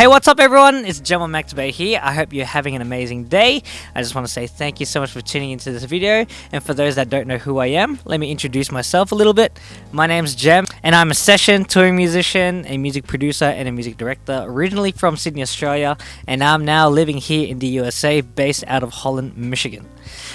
Hey, what's up everyone? It's Jemmuel here. I hope you're having an amazing day. I just want to say thank you so much for tuning into this video. And for those that don't know who I am, let me introduce myself a little bit. My name's Jem, and I'm a session touring musician, a music producer, and a music director, originally from Sydney, Australia, and I'm now living here in the USA, based out of Holland, Michigan.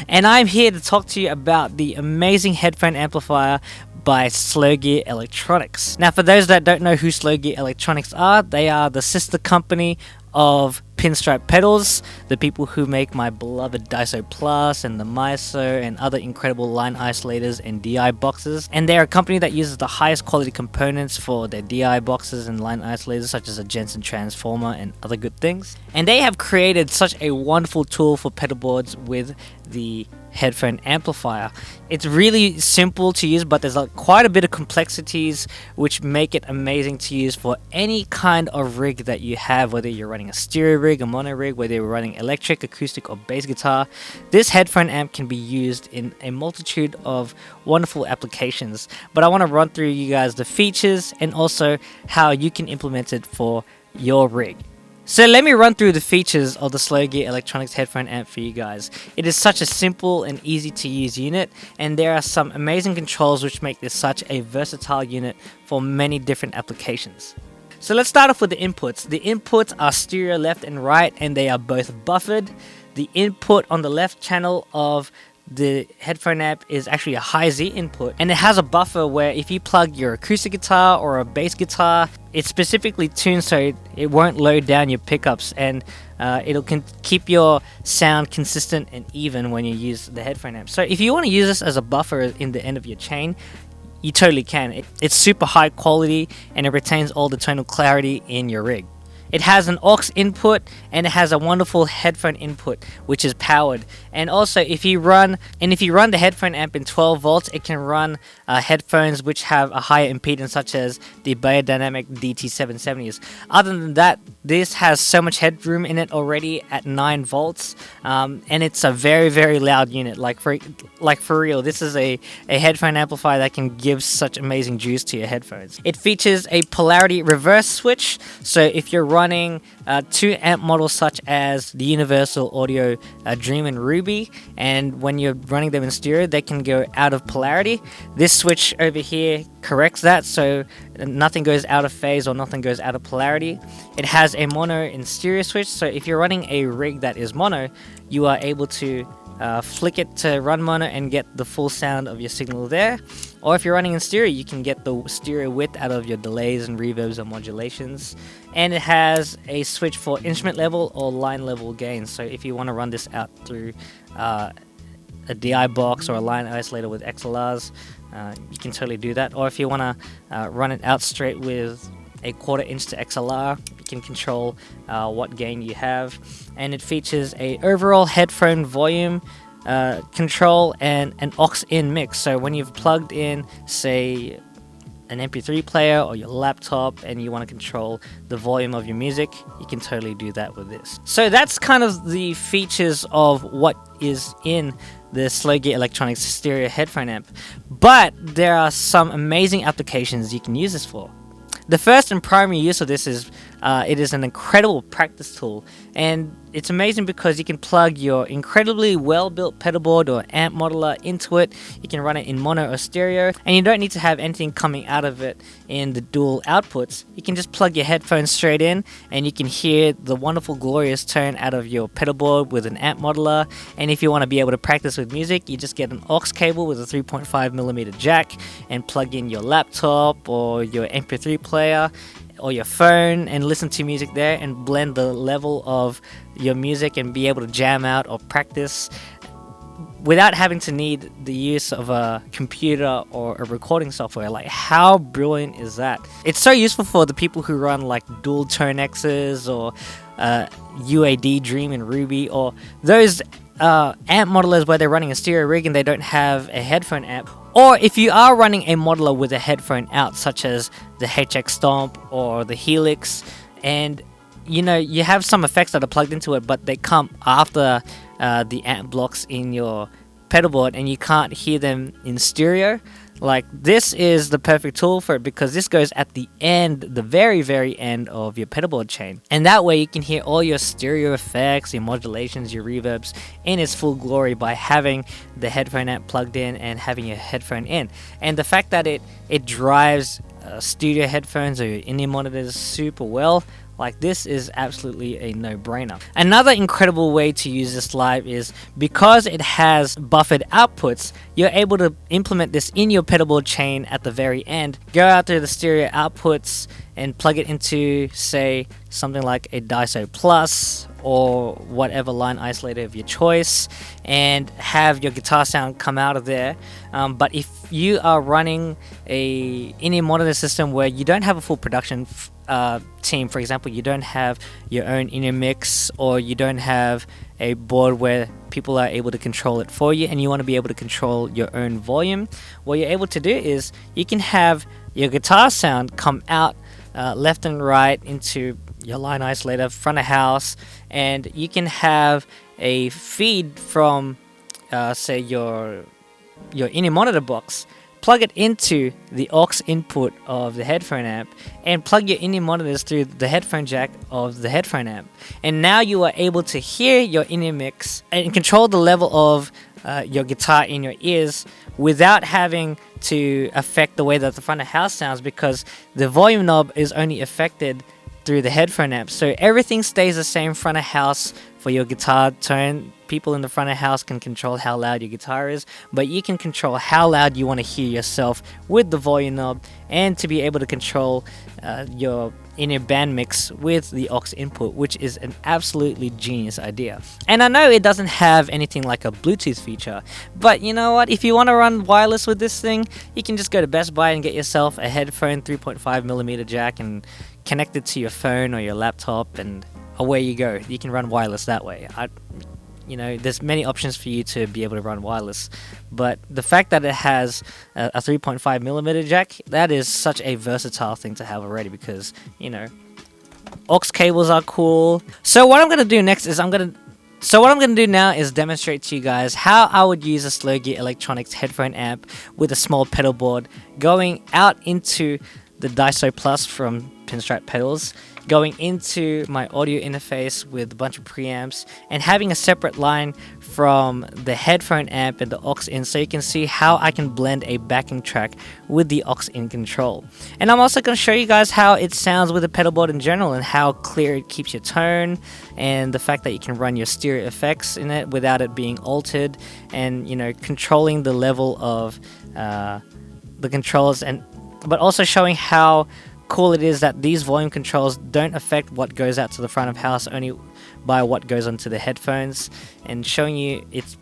And I'm here to talk to you about the amazing headphone amplifier by Slow Gear Electronics. Now, for those that don't know who Slow Gear Electronics are, they are the sister company of Pinstripe Pedals, the people who make my beloved Daiso Plus and the Miso and other incredible line isolators and DI boxes. And they're a company that uses the highest quality components for their DI boxes and line isolators, such as a Jensen transformer and other good things. And they have created such a wonderful tool for pedalboards with the headphone amplifier. It's really simple to use, but there's quite a bit of complexities which make it amazing to use for any kind of rig that you have, whether you're running a stereo rig, a mono rig, whether you're running electric, acoustic, or bass guitar. This headphone amp can be used in a multitude of wonderful applications, but I want to run through you guys the features and also how you can implement it for your rig. So let me run through the features of the Slow Gear Electronics headphone amp for you guys. It is such a simple and easy to use unit, and there are some amazing controls which make this such a versatile unit for many different applications. So let's start off with the inputs. The inputs are stereo left and right, and they are both buffered. The input on the left channel of the headphone amp is actually a high Z input, and it has a buffer where if you plug your acoustic guitar or a bass guitar, it's specifically tuned so it won't load down your pickups, and it'll keep your sound consistent and even when you use the headphone amp. So if you want to use this as a buffer in the end of your chain, you totally can. It's super high quality and it retains all the tonal clarity in your rig. It has an aux input and it has a wonderful headphone input which is powered. And also if you run the headphone amp in 12 volts, it can run headphones which have a higher impedance, such as the Biodynamic DT770s. Other than that, this has so much headroom in it already at 9 volts, and it's a very, very loud unit. Like for real, this is a headphone amplifier that can give such amazing juice to your headphones. It features a polarity reverse switch, so if you're running two amp models such as the Universal Audio Dream and Ruby, and when you're running them in stereo, they can go out of polarity. This switch over here corrects that, so nothing goes out of phase or nothing goes out of polarity. It has a mono and stereo switch, so if you're running a rig that is mono, you are able to flick it to run mono and get the full sound of your signal there. Or if you're running in stereo, you can get the stereo width out of your delays and reverbs and modulations. And it has a switch for instrument level or line level gain, so if you want to run this out through a DI box or a line isolator with XLRs, you can totally do that. Or if you want to run it out straight with a 1/4 inch to XLR, you can control what gain you have. And it features a overall headphone volume control and an aux in mix. So when you've plugged in, say, an MP3 player or your laptop and you want to control the volume of your music, you can totally do that with this. So that's kind of the features of what is in the Slow Gear Electronics stereo headphone amp. But there are some amazing applications you can use this for. The first and primary use of this is it is an incredible practice tool, and it's amazing because you can plug your incredibly well-built pedalboard or amp modeler into it. You can run it in mono or stereo, and you don't need to have anything coming out of it in the dual outputs. You can just plug your headphones straight in, and you can hear the wonderful, glorious tone out of your pedalboard with an amp modeler. And if you want to be able to practice with music, you just get an aux cable with a 3.5mm jack and plug in your laptop or your MP3 player or your phone and listen to music there and blend the level of your music and be able to jam out or practice without having to need the use of a computer or a recording software. Like, how brilliant is that? It's so useful for the people who run like dual tone X's or UAD Dream and Ruby, or those amp modelers where they're running a stereo rig and they don't have a headphone amp. Or if you are running a modeler with a headphone out, such as the HX Stomp or the Helix, and you have some effects that are plugged into it, but they come after the amp blocks in your pedalboard and you can't hear them in stereo, Like, this is the perfect tool for it because this goes at the end, the very end of your pedalboard chain. And that way you can hear all your stereo effects, your modulations, your reverbs in its full glory by having the headphone amp plugged in and having your headphone in. And the fact that it drives studio headphones or your in-ear monitors super well, like, this is absolutely a no-brainer. Another incredible way to use this live is because it has buffered outputs, you're able to implement this in your pedalboard chain at the very end. Go out to the stereo outputs and plug it into, say, something like a Daiso Plus or whatever line isolator of your choice, and have your guitar sound come out of there. But if you are running a in-ear monitor system where you don't have a full production team, for example, you don't have your own in-ear mix, or you don't have a board where people are able to control it for you, and you want to be able to control your own volume, what you're able to do is you can have your guitar sound come out left and right into your line isolator, front of house, and you can have a feed from say your in-ear monitor box, plug it into the aux input of the headphone amp, and plug your in-ear monitors through the headphone jack of the headphone amp. And now you are able to hear your in-ear mix and control the level of your guitar in your ears without having to affect the way that the front of house sounds, because the volume knob is only affected through the headphone amp. So everything stays the same front of house for your guitar tone. People in the front of house can control how loud your guitar is, but you can control how loud you want to hear yourself with the volume knob, and to be able to control your in-ear band mix with the aux input, which is an absolutely genius idea. And I know it doesn't have anything like a Bluetooth feature, but you know what, if you want to run wireless with this thing, you can just go to Best Buy and get yourself a headphone 3.5mm jack and connect it to your phone or your laptop, and away you go. You can run wireless that way. You know, there's many options for you to be able to run wireless, but the fact that it has a 3.5mm jack, that is such a versatile thing to have already, because, you know, aux cables are cool. So what I'm going to do next is what I'm going to do now is demonstrate to you guys how I would use a Slow Gear Electronics headphone amp with a small pedal board going out into the Daiso Plus from Pinstripe Pedals, going into my audio interface with a bunch of preamps, and having a separate line from the headphone amp and the aux in, so you can see how I can blend a backing track with the aux in control. And I'm also going to show you guys how it sounds with a pedal board in general, and how clear it keeps your tone, and the fact that you can run your stereo effects in it without it being altered, and, you know, controlling the level of the controls, but also showing how cool it is that these volume controls don't affect what goes out to the front of house, only by what goes onto the headphones, and showing you its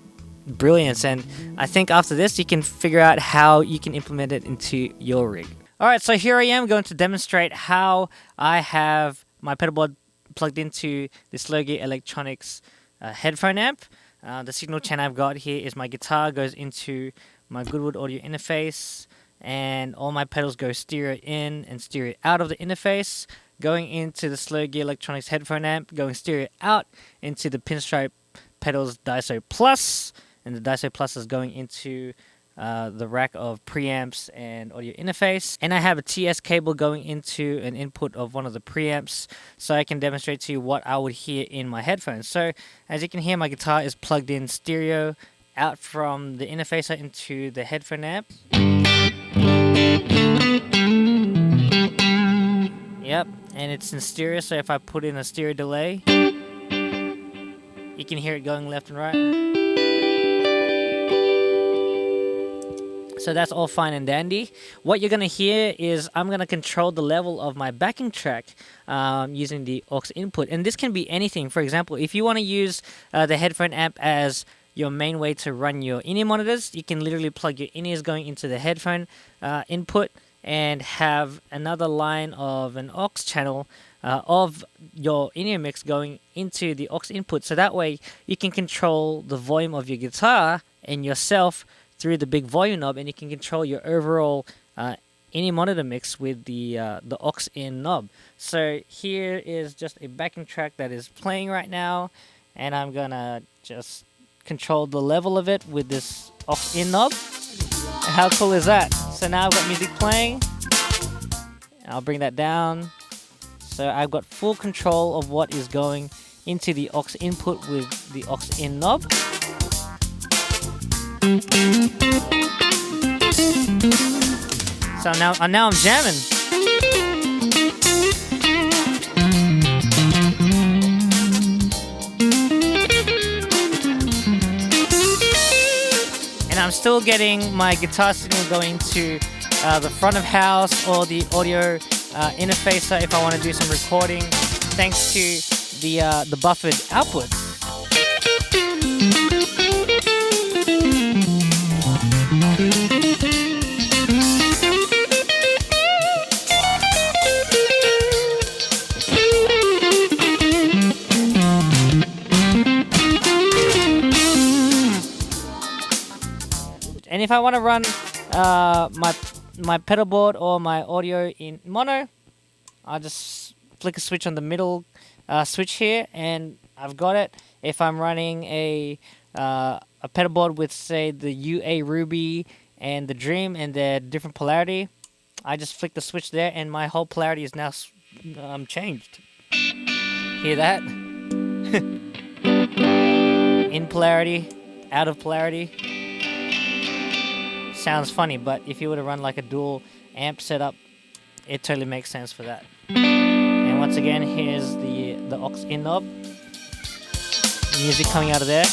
brilliance. And I think after this you can figure out how you can implement it into your rig. Alright, so here I am going to demonstrate how I have my pedalboard plugged into the Slow Gear Electronics headphone amp. The signal channel I've got here is my guitar goes into my Goodwood audio interface, and all my pedals go stereo in and stereo out of the interface, going into the Slow Gear Electronics headphone amp, going stereo out into the Pinstripe Pedals Daiso Plus, and the Daiso Plus is going into the rack of preamps and audio interface. And I have a TS cable going into an input of one of the preamps, so I can demonstrate to you what I would hear in my headphones. So as you can hear, my guitar is plugged in stereo out from the interfacer into the headphone amp. Yep, and it's in stereo, so if I put in a stereo delay, you can hear it going left and right. So that's all fine and dandy. What you're going to hear is I'm going to control the level of my backing track using the aux input. And this can be anything. For example, if you want to use the headphone amp as your main way to run your in-ear monitors, you can literally plug your in-ears going into the headphone input, and have another line of an aux channel of your in-ear mix going into the aux input. So that way you can control the volume of your guitar and yourself through the big volume knob, and you can control your overall in-ear monitor mix with the aux in knob. So here is just a backing track that is playing right now, and I'm gonna just control the level of it with this aux in knob. How cool is that? So now I've got music playing. I'll bring that down. So I've got full control of what is going into the aux input with the aux in knob. So now I'm jamming. And I'm still getting my guitar signal going to the front of house or the audio interfacer if I want to do some recording, thanks to the buffered output. And if I want to run my pedal board or my audio in mono, I'll just flick a switch on the middle switch here, and I've got it. If I'm running a pedal board with, say, the UA Ruby and the Dream and their different polarity, I just flick the switch there, and my whole polarity is now changed. Hear that? In polarity, out of polarity. Sounds funny, but if you were to run like a dual amp setup, it totally makes sense for that. And once again, here's the aux in knob. Music coming out of there.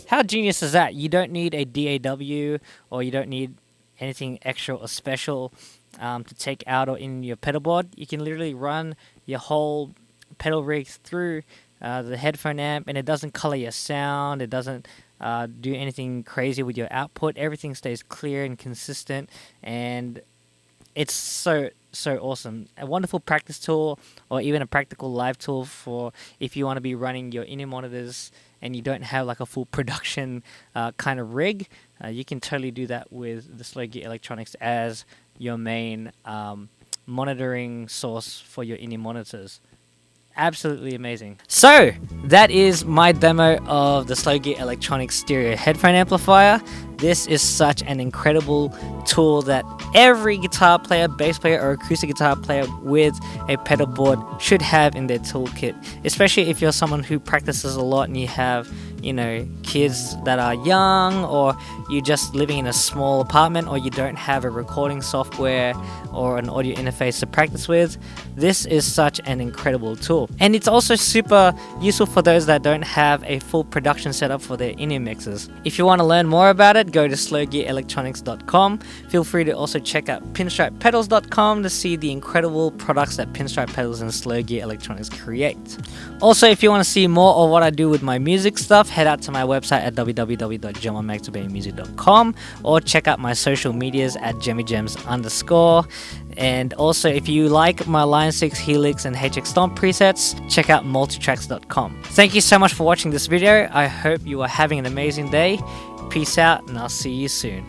How genius is that? You don't need a DAW, or you don't need anything extra or special to take out or in your pedal board. You can literally run your whole pedal rig through the headphone amp, and it doesn't color your sound. It doesn't do anything crazy with your output. Everything stays clear and consistent, and it's so awesome. A wonderful practice tool, or even a practical live tool for if you want to be running your in-ear monitors and you don't have like a full production kind of rig. You can totally do that with the Slow Gear Electronics as your main monitoring source for your in-ear monitors. Absolutely amazing. So that is my demo of the Slow Gear Electronics stereo headphone amplifier. This is such an incredible tool that every guitar player, bass player, or acoustic guitar player with a pedal board should have in their toolkit, especially if you're someone who practices a lot and you have, you know, kids that are young, or you're just living in a small apartment, or you don't have a recording software or an audio interface to practice with. This is such an incredible tool. And it's also super useful for those that don't have a full production setup for their in-ear mixes. If you want to learn more about it, go to slowgearelectronics.com. Feel free to also check out pinstripepedals.com to see the incredible products that Pinstripe Pedals and Slow Gear Electronics create. Also, if you want to see more of what I do with my music stuff, head out to my website at www.jemmuelmaxobeymusic.com, or check out my social medias at jemmygems_. And also, if you like my Line 6, Helix, and HX Stomp presets, check out multitracks.com. Thank you so much for watching this video. I hope you are having an amazing day. Peace out, and I'll see you soon.